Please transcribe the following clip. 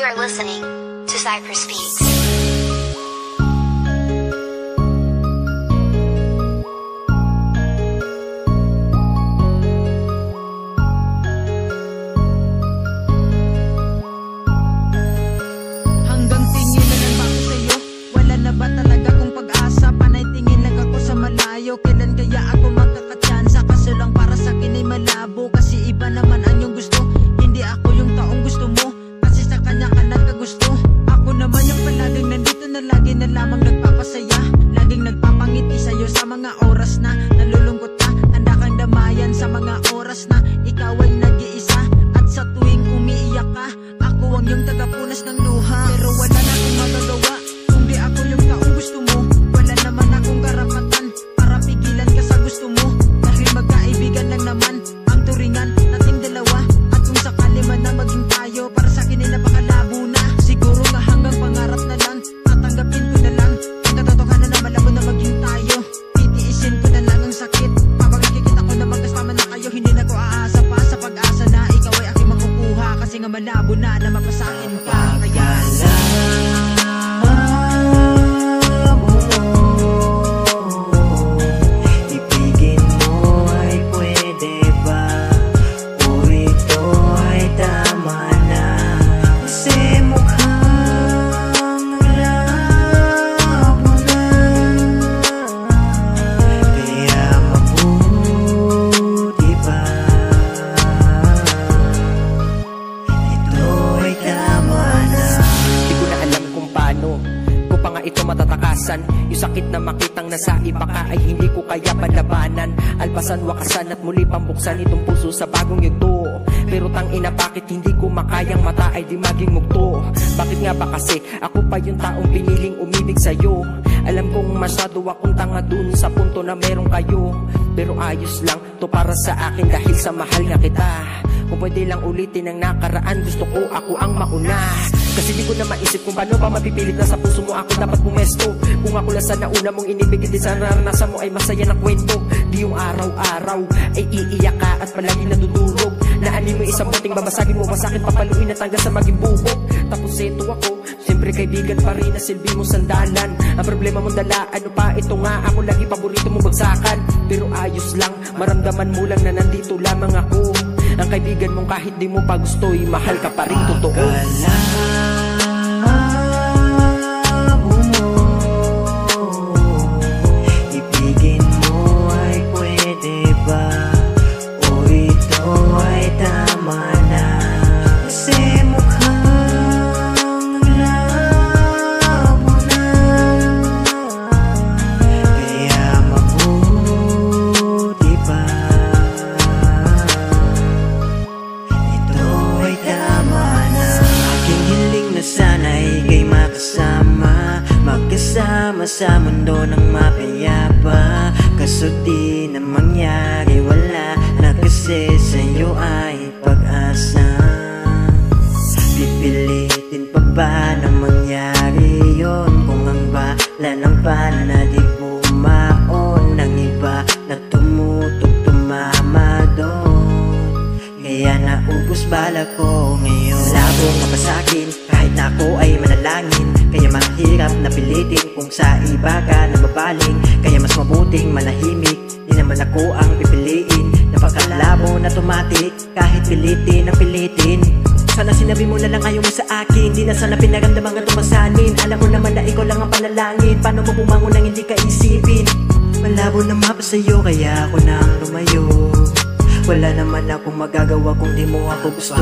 are listening to Cypress Beats. Hanggang tingin na lang ba ako sa'yo? Wala na ba talaga kung pag-asa? Panay tingin lang ako sa malayo. Kailan kaya ako magkakatsansa? Kaso lang para sa'kin ay malabo. Kasi iba naman ang iyong gusto. Hindi ako yung taong gusto mo. Kasi sa kanya ka nagkagusto. Ako naman yung palaging nandito na lagi na lamang nagpapasaya. Laging nagpapangiti sa'yo sa mga oras na nalulungkot ka. Handa kang damayan sa mga oras na ikaw ay nag-iisa. At sa tuwing umiiyak ka, ako ang iyong tagapunas ng luha. Pero wala na akong magagawa kung di ako yung taong gusto mo. Wala naman akong karapatan para pigilan ka sa gusto mo. Dahil magkaibigan lang naman ang turingan nating dalawa. At kung sakali man na maging tayo, para sa akin ay napakalabo na. Siguro nga hanggang pangarap na lang, tatanggapin ko na lang ang katotohanan na malabo na maging tayo. Titiisin ko na lang ang sakit habang nakikita ko na magkasama na kayo. Hindi na ko aasa pa sa pag-asa na ikaw ay aking makukuha. Kasi nga malabo na mapasakin ka. Kaya ibigin mo ay pwede ba? O ito ay tama na? Kasi mukhang labo na. Kaya mabuti pa, ito ay tama na. Di ko na alam kung paano ko pa nga ito matatakasan. Yung sakit na makitang nasa iba ka ay hindi ko kaya palabanan. Alpasan, wakasan at muli pambuksan itong puso sa bagong yugto. Pero tangina, bakit hindi ko makayang mata ay di maging mugto? Bakit nga ba kasi ako pa yung taong piniling umibig sa'yo? Alam kong masyado akong tanga dun sa punto na meron kayo. Pero ayos lang to para sa akin dahil sa mahal nga kita. Kung pwede lang ulitin ang nakaraan, gusto ko ako ang mauna. Kasi di ko na maisip kung paano pa mapipilit na sa puso mo ako dapat pumesto. Kung ako lang sa nauna mong inibig, hindi sa naranasan mo ay masaya na kwento. Di yung araw-araw ay iiyak ka at palagi nadudurog. Naanin mo isang buting babasagin mo pa sa'kin, papaluin at hanggang sa maging bubog. Tapos ito ako, siyempre kaibigan pa rin na silbi mo sandalan. Ang problema mong dala, ano pa ito nga, ako lagi paborito mo bagsakan. Pero ayos lang, maramdaman mo lang na nandito lamang ako. Ang kaibigan mong kahit di mo pa gusto'y mahal ka pa rin, totoo. Ibigin mo ay pwede ba? O ito ay tama na? Kasi mukhang labo na. Kaya mabuti pa, ito ay tama na. Aking hiling na sana'y ika'y makasama, magkasama sa mundo ng mapayapa. Kaso di na mangyari, wala na kasi sa'yo ay pag-asa. Pipilitin pa ba na mangyari yun? Kung ang bala ng pana di bumaon ng iba na tumutugtumama doon. Kaya naubos bala ko ngayon. Labo ka pa sa'kin kahit na ako ay manalangin. Kaya mahirap na pilitin kung sa iba ka nababaling. Kaya mas mabuting manahimik, di naman ako ang pipiliin. Napakalabo na tumatik kahit pilitin ang pilitin. Sana sinabi mo na lang ayaw mo sa akin, di na sana pinaramdaman ang tumasanin. Alam mo naman na ikaw lang ang panalangin, paano mo bumangon nang hindi ka isipin? Malabo na mapa sa'yo kaya ako nang lumayo. Wala naman akong magagawa kung di mo ako gusto.